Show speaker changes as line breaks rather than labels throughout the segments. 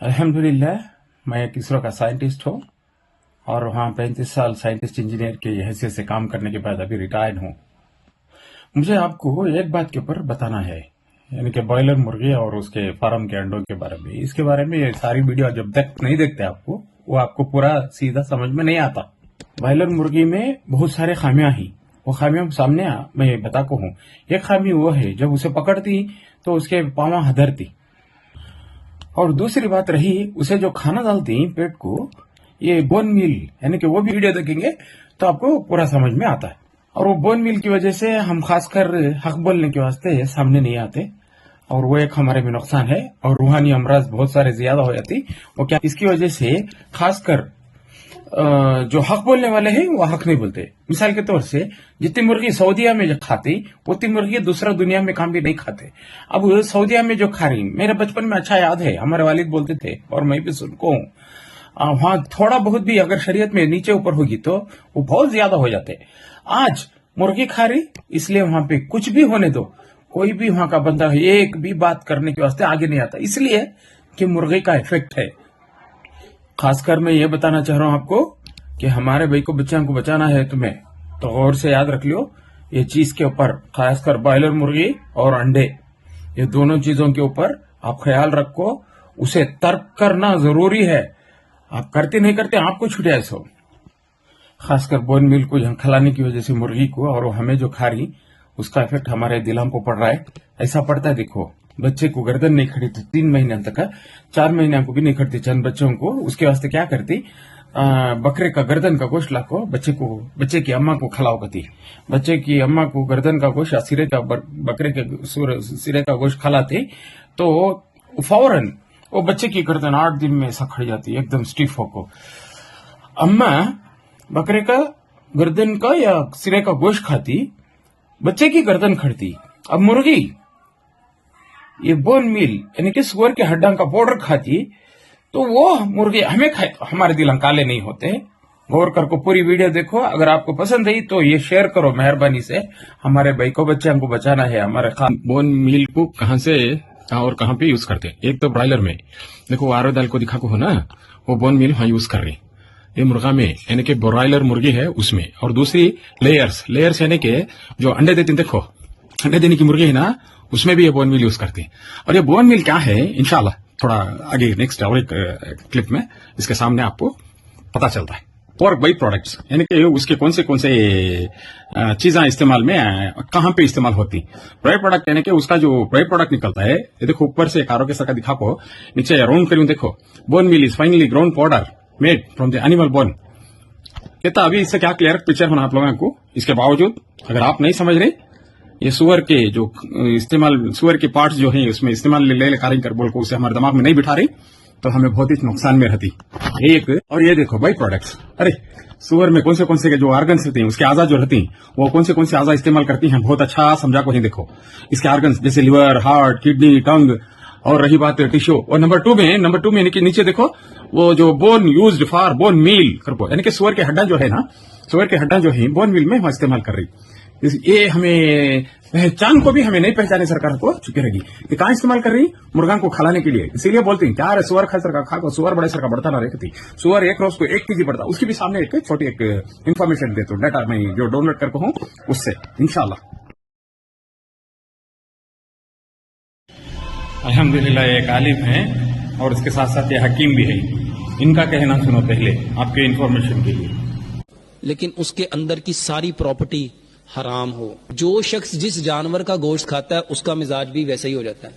अल्हम्दुलिल्लाह, मैं एक इसरो का साइंटिस्ट हूँ और वहाँ 35 साल साइंटिस्ट इंजीनियर की हैसियत से काम करने के बाद अभी रिटायर्ड हूँ। मुझे आपको एक बात के ऊपर बताना है, यानी कि बॉयलर मुर्गी और उसके फार्म के अंडों के बारे में। इसके बारे में ये सारी वीडियो जब तक नहीं देखते आपको, वो आपको पूरा सीधा समझ में नहीं आता। बॉयलर मुर्गी में बहुत सारे खामियां ही, वो खामियां सामने मैं बताको हूँ। एक खामी वो है जब उसे पकड़ती तो उसके पाँव हदरती, और दूसरी बात रही उसे जो खाना डालती पेट को, ये बोन मील, यानी कि वो भी वीडियो देखेंगे तो आपको पूरा समझ में आता है। और वो बोन मील की वजह से हम खासकर हक बोलने के वास्ते सामने नहीं आते, और वो एक हमारे में नुकसान है। और रूहानी अमराज बहुत सारे ज्यादा हो जाती, वो क्या इसकी वजह से खासकर जो हक बोलने वाले हैं वो हक नहीं बोलते। मिसाल के तौर से जितनी मुर्गी सऊदीया में जो खाती उतनी मुर्गी दूसरा दुनिया में काम भी नहीं खाते। अब सऊदीया में जो खा रही, मेरे बचपन में अच्छा याद है, हमारे वालिद बोलते थे और मैं भी सुनको हूँ, वहां थोड़ा बहुत भी अगर शरीयत में नीचे ऊपर होगी तो वो बहुत ज्यादा हो जाते। आज मुर्गी खा रही, इसलिए वहां पे कुछ भी होने दो, कोई भी वहां का बंदा एक भी बात करने के वास्ते आगे नहीं आता, इसलिए कि मुर्गी का इफेक्ट है। खासकर मैं ये बताना चाह रहा हूं आपको कि हमारे भाई को बच्चों को बचाना है तुम्हें, तो गौर से याद रख लियो ये चीज के ऊपर, खासकर बॉयलर मुर्गी और अंडे, ये दोनों चीजों के ऊपर आप ख्याल रखो। उसे तर्क करना जरूरी है, आप करते नहीं करते आपको छुटे सो। खासकर बोन मील को खिलाने की वजह से मुर्गी को, और हमें जो खा रही उसका इफेक्ट हमारे दिलों को पड़ रहा है। ऐसा पड़ता है, देखो बच्चे को गर्दन नहीं खड़ी थी 3 महीने तक, 4 महीने को भी नहीं खड़ती चंद बच्चों को। उसके वास्ते क्या करती, बकरे का गर्दन का गोश्त लाको बच्चे की अम्मा को खिलाओ करती। बच्चे की अम्मा को गर्दन का गोश्त या सिरे का बकरे के सिरे का गोश्त खिलाते तो फौरन वो बच्चे की गर्दन 8 दिन में ऐसा खड़ी जाती एकदम स्टिफ होको। अम्मा बकरे का गर्दन का या सिरे का गोश्त खाती, बच्चे की गर्दन खड़ती। अब मुर्गी ये बोन मील यानी कि सुअर के हड्डा का पाउडर खाती, तो वो मुर्गी हमें खाए तो हमारे दिल काले नहीं होते। गौर करके पूरी वीडियो देखो, अगर आपको पसंद आई तो ये शेयर करो मेहरबानी से। हमारे भाई को बच्चों को बचाना है। हमारे
बोन मील को कहां से और कहां पे यूज करते हैं? एक तो ब्रायलर में देखो, आरो दाल को दिखा को हो ना, वो बोन मील वहां यूज कर रही। ये मुर्गा में यानी कि ब्रॉयलर मुर्गी है उसमें। और दूसरी लेयर्स यानी कि जो अंडे देती, देखो अंडे देने की मुर्गी है ना, उसमें भी ये बोन मील यूज करती है। और ये बोन मील क्या है, इंशाल्लाह थोड़ा आगे नेक्स्ट और एक क्लिप में इसके सामने आपको पता चलता है। पोर्क बाई प्रोडक्ट्स यानी कि उसके कौन से चीजें इस्तेमाल में कहां पे इस्तेमाल होती। बाई प्रोडक्ट यानी कि उसका जो बाई प्रोडक्ट निकलता है, ये देखो ऊपर से कारो के सर का दिखा को नीचे राउंड करूं, देखो bone meal is finally ground powder made from the animal bone. कहता अभी इससे क्या क्लियर पिक्चर बना आप लोगों को। इसके बावजूद अगर आप नहीं समझ रहे, ये सुअर के जो इस्तेमाल, सुअर के पार्ट्स जो हैं उसमें इस्तेमाल ले कार्य कर बोल को उसे हमारे दिमाग में नहीं बिठा रही, तो हमें बहुत ही नुकसान में रहती एक। और ये देखो बाई प्रोडक्ट्स, अरे सुअर में कौन से के जो आर्गन्स रहते हैं, उसके आजा जो रहती हैं, वो कौन से आजा इस्तेमाल करती हैं, बहुत अच्छा समझा को ही देखो। इसके आर्गन्स जैसे लिवर, हार्ट, किडनी, टंग, और रही बात टिश्यू। और नंबर टू में नीचे देखो वो जो bone used for bone meal करको, यानी कि सुअर के हड्डा जो है ना, सुअर के हड्डा जो है बोन मील में इस्तेमाल कर रही। ये हमें पहचान को भी हमें नहीं पहचाने सरकार को चुकी रहेगी कि कहां इस्तेमाल कर रही मुर्गा को खिलाने के लिए। इसीलिए बोलती हैं क्या है, सुअर खा सर का खा को सुअर बड़े सर का बढ़ता ना रहती। सुअर एक रोज को 1 kg बढ़ता, उसकी भी सामने एक छोटी एक इन्फॉर्मेशन देता हूं, डाटा मैं जो डाउनलोड करके हूं उससे इंशाल्लाह।
अल्हम्दुलिल्लाह एक आलिम है और उसके साथ साथ ये हकीम भी है। इनका कहना सुनो पहले आपके इन्फॉर्मेशन के लिए।
लेकिन उसके अंदर की सारी प्रॉपर्टी हराम हो। जो शख्स जिस जानवर का गोश्त खाता है उसका मिजाज भी वैसे ही हो जाता है,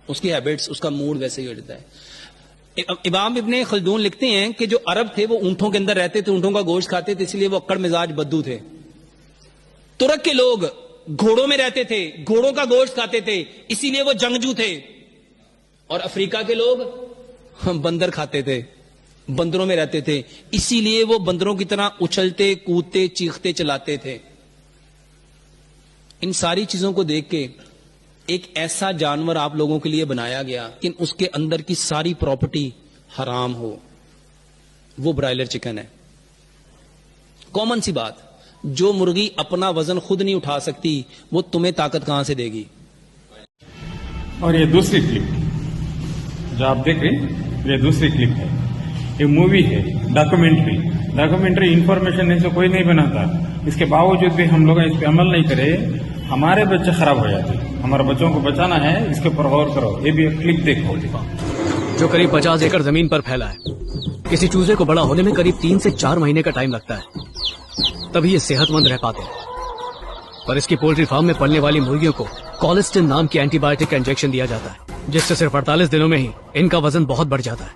उसकी हैबिट्स, उसका मूड वैसे ही हो जाता है। इमाम इब्ने खल्दून लिखते हैं कि जो अरब थे वो ऊंटों के अंदर रहते थे, ऊंटों का गोश्त खाते थे, इसलिए वो अक्कड़ मिजाज बद्दू थे। तुर्क के लोग घोड़ों में रहते थे, घोड़ों का गोश्त खाते थे, इसीलिए वो जंगजू थे। और अफ्रीका के लोग बंदर खाते थे, बंदरों में रहते थे, इसीलिए वो बंदरों की तरह उछलते, कूदते, चीखते, चलाते थे। इन सारी चीजों को देख के एक ऐसा जानवर आप लोगों के लिए बनाया गया कि उसके अंदर की सारी प्रॉपर्टी हराम हो, वो ब्रायलर चिकन है। कॉमन सी बात, जो मुर्गी अपना वजन खुद नहीं उठा सकती वो तुम्हें ताकत कहां से देगी।
और ये दूसरी क्लिप जो आप देख रहे हैं, ये दूसरी क्लिप है। ये मूवी है, डॉक्यूमेंट्री इंफॉर्मेशन ऐसे कोई नहीं बनाता। इसके बावजूद भी हम लोग इस पे अमल नहीं करे, हमारे बच्चे खराब हो जाते। हमारे बच्चों को बचाना है, इसके ऊपर गौर करो। ये भी एक क्लिप देखो।
जो करीब 50 एकड़ जमीन पर फैला है, किसी चूजे को बड़ा होने में करीब 3 से 4 महीने का टाइम लगता है, तभी ये सेहतमंद रह पाते हैं। पर इसकी पोल्ट्री फार्म में पलने वाली मुर्गियों को कोलेस्टिन नाम की एंटीबायोटिक का इंजेक्शन दिया जाता है, जिससे सिर्फ 48 दिनों में ही इनका वजन बहुत बढ़ जाता है।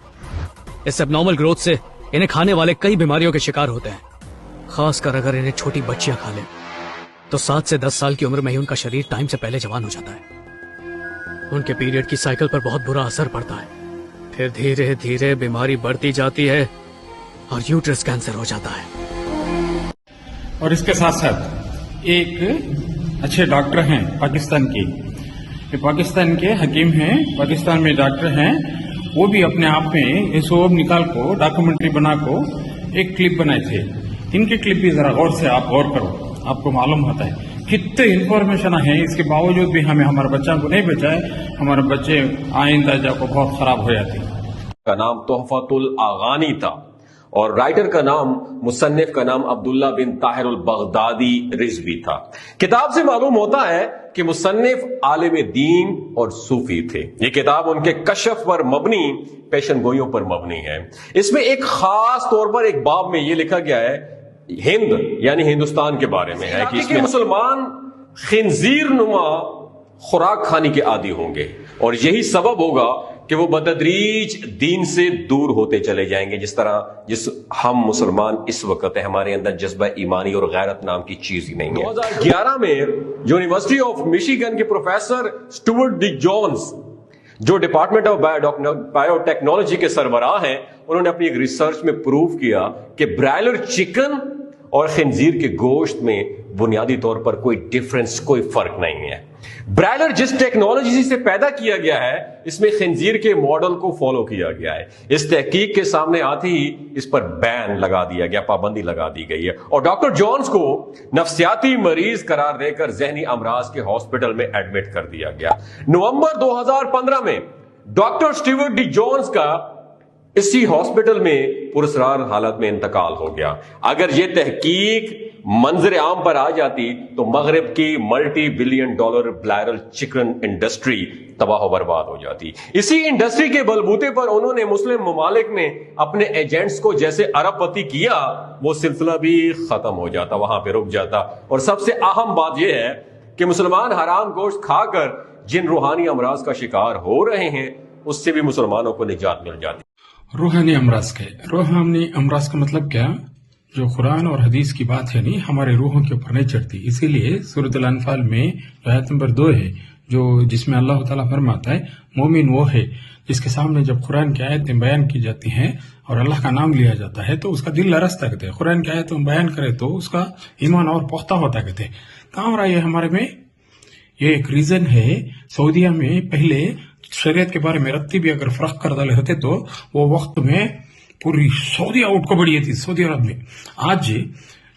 इस एबनॉर्मल ग्रोथ से इन्हें खाने वाले कई बीमारियों के शिकार होते हैं। खासकर अगर इन्हें छोटी बच्चियां खा लें तो 7 से 10 साल की उम्र में ही उनका शरीर टाइम से पहले जवान हो जाता है। उनके पीरियड की साइकिल पर बहुत बुरा असर पड़ता है। फिर धीरे धीरे बीमारी बढ़ती जाती है और यूट्रस कैंसर हो जाता है।
और इसके साथ साथ एक अच्छे डॉक्टर हैं पाकिस्तान के, ये पाकिस्तान के हकीम हैं, पाकिस्तान में डॉक्टर हैं। वो भी अपने आप में ये सब निकाल को डॉक्यूमेंट्री बना को एक क्लिप बनाए थे। इनके क्लिप भी जरा गौर से आप गौर करो, आपको मालूम होता है कितने इन्फॉर्मेशन है। इसके बावजूद भी हमें हमारे बच्चों को नहीं बचाए, हमारे बच्चे आइंदा जाको बहुत खराब हो जाते।
का नाम तोहफतुल आगानी था और राइटर का नाम, मुसन्निफ का नाम अब्दुल्ला बिन ताहिरुल बगदादी रिजवी था। किताब से मालूम होता है कि मुसन्निफ आलिम दीन और सूफी थे। ये किताब उनके कशफ पर मबनी, पेशन गोइयों पर मबनी है। इसमें एक खास तौर पर एक बाब में ये लिखा गया है, हिंद यानी हिंदुस्तान के बारे में है कि इसमें मुसलमान खिंजीर नुमा खुराक खाने के आदी होंगे और यही सबब होगा कि वो बतदरीज दीन से दूर होते चले जाएंगे। जिस तरह हम मुसलमान इस वक्त है, हमारे अंदर जज्बा ईमानी और गैरत नाम की चीज ही नहीं है। 2011 में यूनिवर्सिटी ऑफ मिशिगन के प्रोफेसर स्टुअर्ट डी जोन्स, जो डिपार्टमेंट ऑफ बायोटेक्नोलॉजी के सरबराह हैं, उन्होंने अपनी एक रिसर्च में प्रूव किया कि ब्रायलर चिकन और खिंजीर के गोश्त में बुनियादी तौर पर कोई डिफरेंस, कोई फर्क नहीं है। ब्रायलर जिस टेक्नोलॉजी से पैदा किया गया है, इसमें खिंजीर के मॉडल को फॉलो किया गया है। इस तहकीक के सामने आते ही इस पर बैन लगा दिया गया, पाबंदी लगा दी गई है और डॉक्टर जॉन्स को नफ्सियाती मरीज करार देकर जहनी अमराज के हॉस्पिटल में एडमिट कर दिया गया। नवंबर 2015 में डॉक्टर स्टीवर्ट डी जोन्स का इसी हॉस्पिटल में पुरस्कार हालत में इंतकाल हो गया। अगर यह तहकीक मंजर आम पर आ जाती तो मगरिब की $multi-billion ब्रायलर चिकन इंडस्ट्री तबाह बर्बाद हो जाती। इसी इंडस्ट्री के बलबूते पर उन्होंने मुस्लिम ममालिक में अपने एजेंट्स को जैसे अरबपति किया, वो सिलसिला भी खत्म हो जाता, वहां पे रुक जाता। और सबसे अहम बात यह है कि मुसलमान हराम गोश्त खाकर जिन रूहानी अमराज का शिकार हो रहे हैं, उससे भी मुसलमानों को निजात मिल जाती।
रूहानी अमराज का मतलब क्या? जो कुरान और हदीस की बात है नहीं, हमारे रूहों के ऊपर नहीं चढ़ती। इसीलिए सूरत अल-अनफाल में आयत नंबर 2 है, जो जिसमें अल्लाह ताला फरमाता है मोमिन वो है जिसके सामने जब कुरान की आयतें बयान की जाती हैं और अल्लाह का नाम लिया जाता है तो उसका दिल लरसता कहते हैं। कुरान की आयतें बयान करे तो उसका ईमान और पुख्ता होता कहते हैं। कहाँ हो रहा है हमारे में? ये एक रीजन है। सऊदीया में पहले शरीयत के बारे में रत्ती भी अगर फर्क कर डाले होते तो वो वक्त में पूरी सऊदी आउट को बढ़ी थी सऊदी अरब में। आज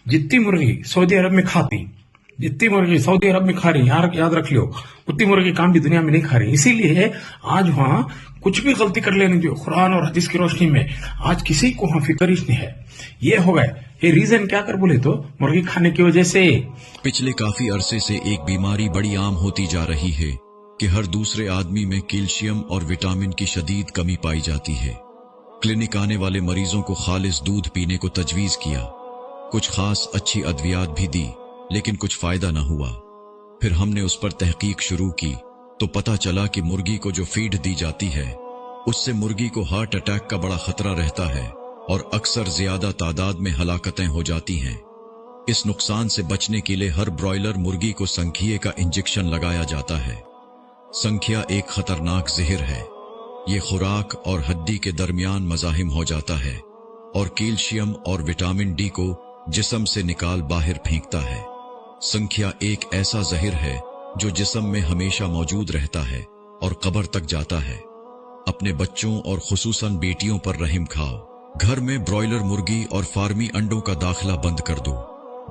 जितनी मुर्गी सऊदी अरब में खाती, जितनी मुर्गी सऊदी अरब में खा रही, याद रख लो, उतनी मुर्गी काम भी दुनिया में नहीं खा रही। इसीलिए आज वहां कुछ भी गलती कर लेने दो कुरान और हदीस की रोशनी में, आज किसी को वहां फिक्रिश नहीं है। ये हो गए। ये रीजन क्या कर बोले तो मुर्गी खाने की वजह से।
पिछले काफी अरसे से एक बीमारी बड़ी आम होती जा रही है कि हर दूसरे आदमी में कैल्शियम और विटामिन की शदीद कमी पाई जाती है। क्लिनिक आने वाले मरीजों को खालिस दूध पीने को तजवीज किया, कुछ खास अच्छी अद्वियात भी दी, लेकिन कुछ फायदा न हुआ। फिर हमने उस पर तहकीक शुरू की तो पता चला कि मुर्गी को जो फीड दी जाती है उससे मुर्गी को हार्ट अटैक का बड़ा खतरा रहता है और अक्सर ज्यादा तादाद में हलाकतें हो जाती हैं। इस नुकसान से बचने के लिए हर ब्रॉयलर मुर्गी को संखिए का इंजेक्शन लगाया जाता है। संख्या एक खतरनाक जहर है। ये खुराक और हड्डी के दरमियान मज़ाहिम हो जाता है और कैल्शियम और विटामिन डी को जिस्म से निकाल बाहर फेंकता है। संख्या एक ऐसा जहर है जो जिस्म में हमेशा मौजूद रहता है और कब्र तक जाता है। अपने बच्चों और खुसूसन बेटियों पर रहम खाओ। घर में ब्रॉयलर मुर्गी और फार्मी अंडों का दाखिला बंद कर दो।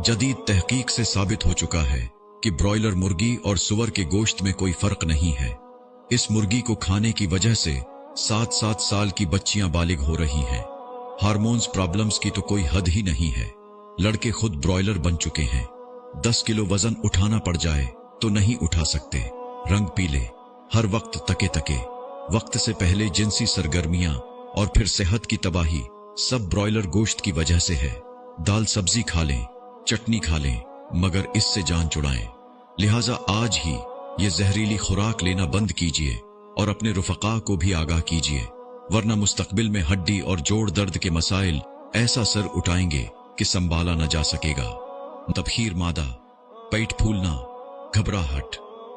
जदीद तहकीक से साबित हो चुका है कि ब्रॉयलर मुर्गी और सुअर के गोश्त में कोई फर्क नहीं है। इस मुर्गी को खाने की वजह से 7-7 साल की बच्चियां बालिग हो रही हैं। हार्मोन्स प्रॉब्लम्स की तो कोई हद ही नहीं है। लड़के खुद ब्रॉयलर बन चुके हैं। 10 किलो वजन उठाना पड़ जाए तो नहीं उठा सकते। रंग पीले, हर वक्त तके तके, वक्त से पहले जिनसी सरगर्मियां और फिर सेहत की तबाही, सब ब्रॉयलर गोश्त की वजह से है। दाल सब्जी खा लें, चटनी खा लें, मगर इससे जान छुड़ाएं। लिहाजा आज ही ये जहरीली खुराक लेना बंद कीजिए और अपने रुफका को भी आगाह कीजिए, वरना मुस्तकबिल में हड्डी और जोड़ दर्द के मसाइल ऐसा सर उठाएंगे कि संभाला न जा सकेगा। तबखीर मादा, पेट फूलना, घबराहट,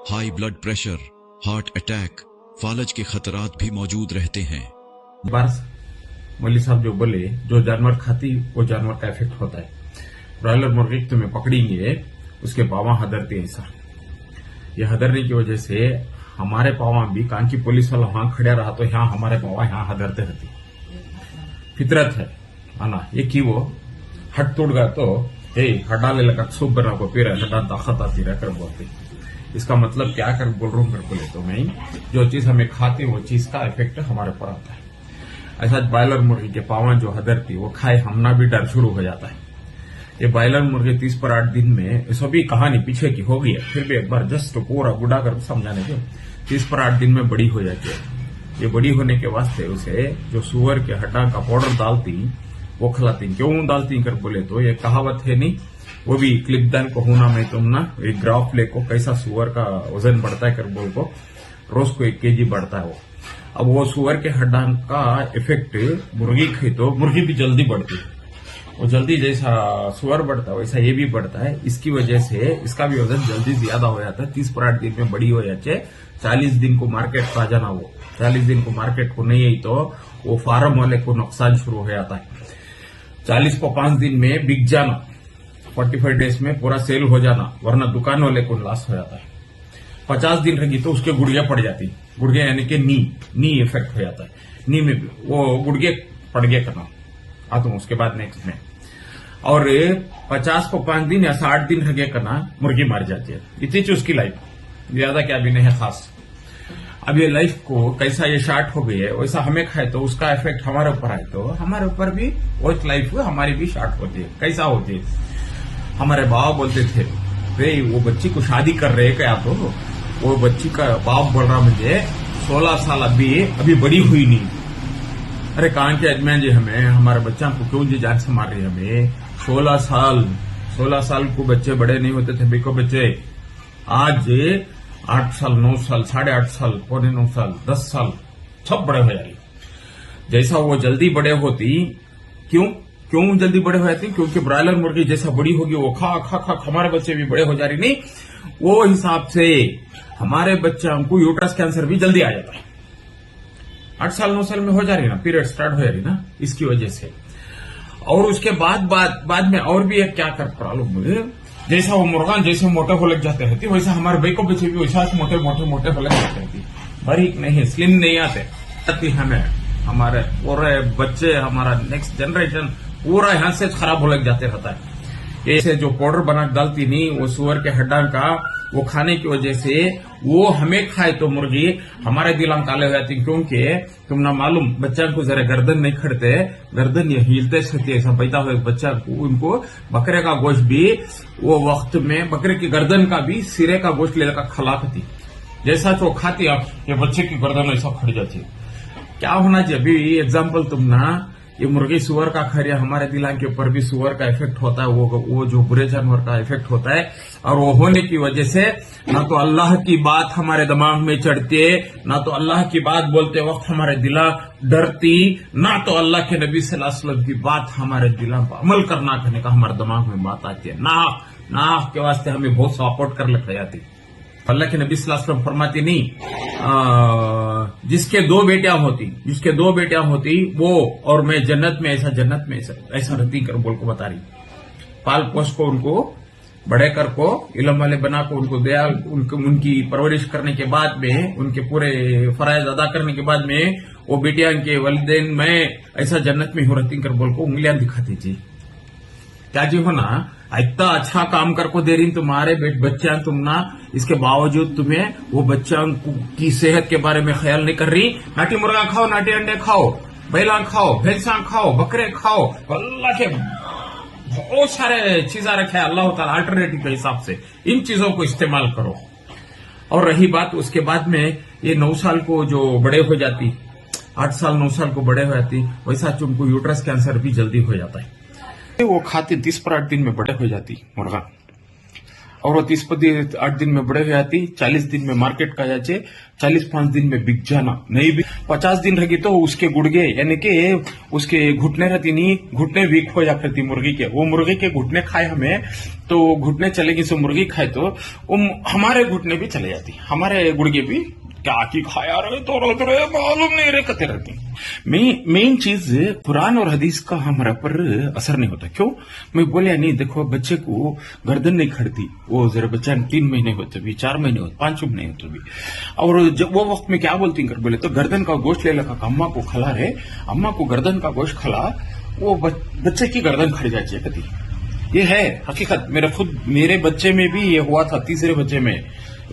high blood pressure, heart attack, फालज के खतरात भी मौजूद रहते हैं।
बस मौलवी साहब जो बोले, जो जानवर खाती वो जानवर का इफेक्ट होता है। ब्रॉयलर मुर्गी तुम्हें पकड़ेंगे, उसके पावा हदरते हैं सर। ये हदरने की वजह से हमारे पावा भी कान की पुलिस वाला वहां खड़ा रहा तो यहाँ हमारे पावा यहाँ हदरते रहती। फितरत है आना ये की वो हट तोड़ गया तो हटा ले लगा सूप बना को पी रहा हटा ताकत आती रह कर बोलते। इसका मतलब क्या कर बोल रहा हूँ मेरे को ले तो मैं, जो चीज हमें खाते वो चीज का इफेक्ट हमारे ऊपर आता है। ऐसा ब्रॉयलर मुर्गी के पावा जो हदरती वो खाए हमना भी डर शुरू हो जाता है। ये ब्रॉयलर मुर्गी 30 पर 8 दिन में, इस भी कहानी पीछे की हो गई है, फिर भी एक बार जस्ट पूरा गुड़ा कर समझाने के, 30 पर 8 दिन में बड़ी हो जाती है। ये बड़ी होने के वास्ते उसे जो सुअर के हड्डा का पाउडर डालती वो खिलाती। क्यों डालती कर बोले तो ये कहावत है नहीं, वो भी क्लिपदान को होना में तुम ना एक ग्राफ ले को कैसा सुअर का वजन बढ़ता है कर बोल को रोज को 1 kg बढ़ता है वो। अब वो सुअर के हड्डा का इफेक्ट मुर्गी खाई तो मुर्गी भी जल्दी बढ़ती है। वो जल्दी जैसा सुअर बढ़ता है वैसा ये भी बढ़ता है। इसकी वजह से इसका भी वजन जल्दी ज्यादा हो जाता है। 30 पर 8 दिन में बड़ी हो जाती है। 40 दिन को मार्केट आ जाना, वो 40 दिन को मार्केट को नहीं आई तो वो फार्म वाले को नुकसान शुरू हो जाता है। 40 को 5 दिन में बिक जाना, 45 डेज में पूरा सेल हो जाना, वरना दुकान वाले को लॉस हो जाता है। 50 दिन रहेगी तो उसके गुड़िया पड़ जाती, गुड़िया यानी कि नी इफेक्ट हो जाता है। नी में वो गुड़गे पड़ गए करना आता हूं उसके बाद नेक्स्ट में। और 50 को 5 दिन या 60 दिन रह गए करना मुर्गी मर जाती है। इतनी उसकी लाइफ, ज्यादा क्या भी नहीं है खास। अब ये लाइफ को कैसा ये शार्ट हो गई है, वैसा हमें खाए तो उसका इफेक्ट हमारे ऊपर आए तो हमारे ऊपर भी वो लाइफ हमारी भी शार्ट होती है। कैसा होती है, हमारे बाप बोलते थे भाई वो बच्ची को शादी कर रहे क्या, तो वो बच्ची का बाप बोल रहा मुझे 16 साल अभी बड़ी हुई नहीं। अरे कहाँ के अजमान जी, हमें हमारे बच्चा को क्यों जी जान से मार रही है हमें। 16 साल को बच्चे बड़े नहीं होते थे बिको बच्चे। आज 8 साल 9 साल 8.5 साल 9.5 साल 10 साल सब बड़े हो जा रही। जैसा वो जल्दी बड़े होती, क्यों जल्दी बड़े हो जाती, क्योंकि ब्रॉयलर मुर्गी जैसा बड़ी होगी वो खा हमारे बच्चे भी बड़े हो जा रही। नहीं वो हिसाब से हमारे बच्चा को यूट्रस कैंसर भी जल्दी आ जाता है। 8 साल 9 साल में हो जा रही ना, पीरियड स्टार्ट हो जा रही ना, इसकी वजह से। और उसके बाद में और भी एक क्या कर प्रॉब्लम, जैसा वो मुर्गा जैसे मोटे हो लग जाते रहती, वैसा हमारे भाई को बच्चे भी वैसा मोटे हो लग जाते रहती। बारीक नहीं, स्लिम नहीं आते। हमें हमारे पूरे बच्चे, हमारा नेक्स्ट जनरेशन पूरा यहाँ से खराब हो लग जाते रहता है। ऐसे जो पाउडर बना डालती नहीं वो सुअर के हड्डा का, वो खाने की वजह से वो हमें खाए तो मुर्गी हमारे दिल काले हो जाती। क्योंकि तुम ना मालूम बच्चा को जरा गर्दन नहीं खड़ते, गर्दन ये हिलते रहती, ऐसा पैदा हुए बच्चा को उनको बकरे का गोश्त भी वो वक्त में बकरे की गर्दन का भी सिरे का गोश्त ले लगा खिलाती, जैसा तो खाती आप ये बच्चे की गर्दन ऐसा खड़ जाती। क्या होना चाहिए, अभी एग्जाम्पल तुम ना ये मुर्गी सुअर का खा रही, हमारे दिल के ऊपर भी सुअर का इफेक्ट होता है, वो जो बुरे जानवर का इफेक्ट होता है। और वो होने की वजह से ना तो अल्लाह की बात हमारे दिमाग में चढ़ती है, ना तो अल्लाह की बात बोलते वक्त हमारे दिला डरती, ना तो अल्लाह के नबी सल्लल्लाहु अलैहि वसल्लम की बात हमारे दिला पर अमल करना करने का हमारे दिमाग में बात आती है। ना के वास्ते हमें बहुत सपोर्ट कर लग जाती। अल्लाह के नबी सल्लल्लाहु अलैहि वसल्लम फरमाती नहीं, जिसके 2 बेटियां होती वो और मैं जन्नत में ऐसा रहती कर बोल को बता रही। पाल पोस को उनको बड़े कर को इल्म वाले बना को उनको दया उनकी परवरिश करने के बाद में, उनके पूरे फराइज अदा करने के बाद में वो बेटियां के वालिदैन में ऐसा जन्नत में हो रहती कर बोल को उंगलियां दिखाती थी। क्या जी होना, इतना अच्छा काम कर को दे रही तुम्हारे बच्चा, तुम ना इसके बावजूद तुम्हें वो बच्चा की सेहत के बारे में ख्याल नहीं कर रही। नाटी मुर्गा खाओ, नाटी अंडे खाओ, बैला खाओ, भैंसा खाओ, बकरे खाओ, अल्लाह के बहुत सारे चीजें रखे हैं अल्लाह ताला अल्टरनेटिव के हिसाब से, इन चीजों को इस्तेमाल करो। और रही बात उसके बाद में ये 9 साल को जो बड़े हो जाती, 8 साल 9 साल को बड़े हो जाती, वैसा उनको यूट्रस कैंसर भी जल्दी हो जाता है। वो खाती 30 पर 8 दिन में बड़े हो जाती मुर्गा, और वो 30 पर 8 दिन में बड़े हो जाती, 40 दिन में मार्केट का जाचे, 45 दिन में बिक जाना। नहीं भी 50 दिन रहेगी तो उसके गुड़गे यानी कि उसके घुटने रहती नहीं, घुटने वीक हो जा करती मुर्गी के। वो मुर्गी के घुटने खाए हमें तो घुटने चलेगी, सो मुर्गी खाए तो वो हमारे घुटने भी चले जाती, हमारे गुड़गे भी क्या की खाया रहे तो मालूम नहीं रहे कते रहती। मेन चीज कुरान और हदीस का हमारे पर असर नहीं होता। क्यों? मैं बोलिया नहीं, देखो बच्चे को गर्दन नहीं खड़ती, वो जरा बच्चा 3 महीने होते भी, 4 महीने होते, 5 महीने होते भी, और जब वो वक्त में क्या बोलती कर बोले तो गर्दन का गोश्त ले लगा, अम्मा को खिला रहे, अम्मा को गर्दन का गोश्त खिला, वो बच्चे की गर्दन खड़ जाती है कभी। ये है हकीकत, मेरे बच्चे में भी ये हुआ था। तीसरे बच्चे में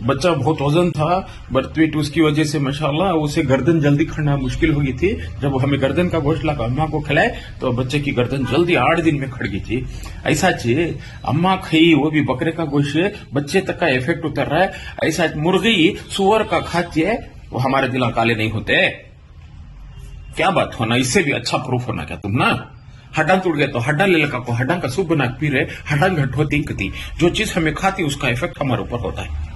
बच्चा बहुत वजन था, बर्थ वेट उसकी वजह से माशाल्लाह उसे गर्दन जल्दी खड़ना मुश्किल हो गई थी। जब हमें गर्दन का गोश्त लगा अम्मा को खिलाए तो बच्चे की गर्दन जल्दी 8 दिन में खड़ गई थी। ऐसा चाहिए अम्मा खाई, वो भी बकरे का गोश्त, बच्चे तक का इफेक्ट उतर रहा है। ऐसा मुर्गी सुअर का खाती है, वो हमारे दिल काले नहीं होते। क्या बात होना, इससे भी अच्छा प्रूफ होना क्या तुम ना। हड्डा टूट गया तो हड्डा ले लगा को हड्डा का सूप बना पी रहे, हड्डा घट होती कती, जो चीज हमें खाती उसका इफेक्ट हमारे ऊपर होता है।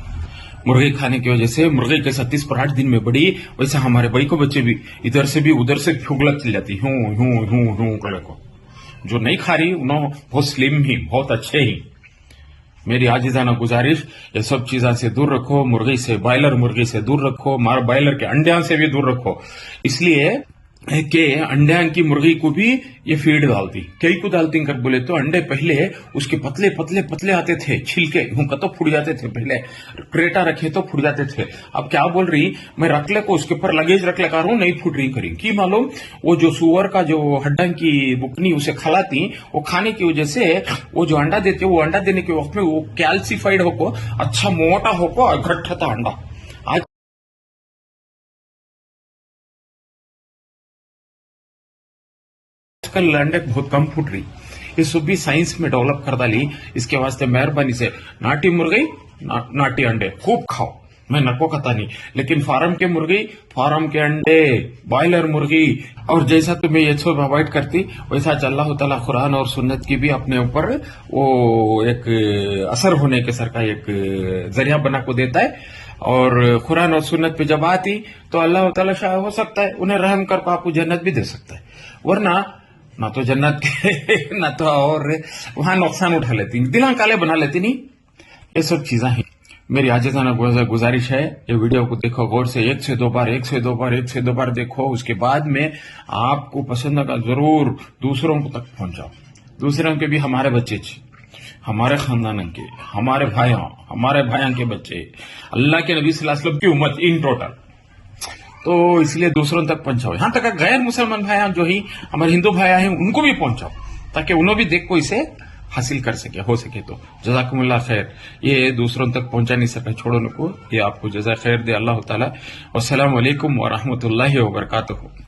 मुर्गी खाने की वजह से मुर्गी के 30 पर 8 दिन में बड़ी, वैसे हमारे भाई को बच्चे भी इधर से भी उधर से फुगलत चल जाती हूं हूं हूं हूं करे को। जो नहीं खा रही उन्होंने बहुत स्लिम ही, बहुत अच्छे ही। मेरी आजिजाना गुजारिश, ये सब चीजों से दूर रखो, मुर्गी से, बॉयलर मुर्गी से दूर रखो, बॉयलर के अंडे से भी दूर रखो। इसलिए कि अंडे की मुर्गी को भी ये फीड डालती, कई को डालती कर बोले तो अंडे पहले उसके पतले पतले पतले आते थे, छिलके हुँ तो फूट जाते थे, पहले क्रेटा रखे तो फूट जाते थे। अब क्या बोल रही, मैं रखले को उसके ऊपर लगेज रख लगा रहा हूं, नहीं फूट रही करी की मालूम। वो जो सुअर का जो हड्डा की बुकनी उसे खिलाती, वो खाने की वजह से वो जो अंडा देते, वो अंडा देने के वक्त में वो कैल्सिफाइड होको, अच्छा मोटा होको, घट्टा था अंडा। आजकल अंडे बहुत कम फूट रही, ये सब भी साइंस में डेवलप कर डाली। इसके वास्ते मेहरबानी से नाटी मुर्गी, नाटी अंडे खूब खाओ। मैं नको कहता नहीं, लेकिन फार्म के मुर्गी, फार्म के अंडे, बॉयलर मुर्गी, और जैसा तुम्हें ये सब अवॉइड करती, वैसा अल्लाह ताला कुरान और सुन्नत की भी अपने ऊपर वो एक असर होने के सर का एक जरिया बना को देता है। और कुरान और सुन्नत पे जब आती तो अल्लाह ताला शायद हो सकता है उन्हें रहम कर आपको जन्नत भी दे सकता है, वरना ना तो जन्नत के ना तो और वहां नुकसान उठा लेती, दिल काले बना लेती। नहीं, ये सब चीजें हैं। मेरी आजिज़ाना गुजारिश है, ये वीडियो को देखो गौर से, 1 से 2 बार देखो, उसके बाद में आपको पसंद आगा जरूर दूसरों को तक पहुंचाओ। दूसरों के भी हमारे बच्चे, हमारे खानदान के, हमारे भाइयों के बच्चे, अल्लाह के नबी सल्लल्लाहु अलैहि वसल्लम की उम्मत इन टोटल, तो इसलिए दूसरों तक पहुंचाओ। यहां तक गैर मुसलमान भाई जो ही हमारे हिंदू भाई हैं उनको भी पहुंचाओ, ताकि उन्होंने भी देख को इसे हासिल कर सके, हो सके तो। जज़ाकुमुल्लाह खैर। ये दूसरों तक पहुंचा नहीं सका, छोड़ो नको, ये आपको जज़ा खैर दे अल्लाह ताला। वस्सलामु अलैकुम व रहमतुल्लाहि व बरकातुहू।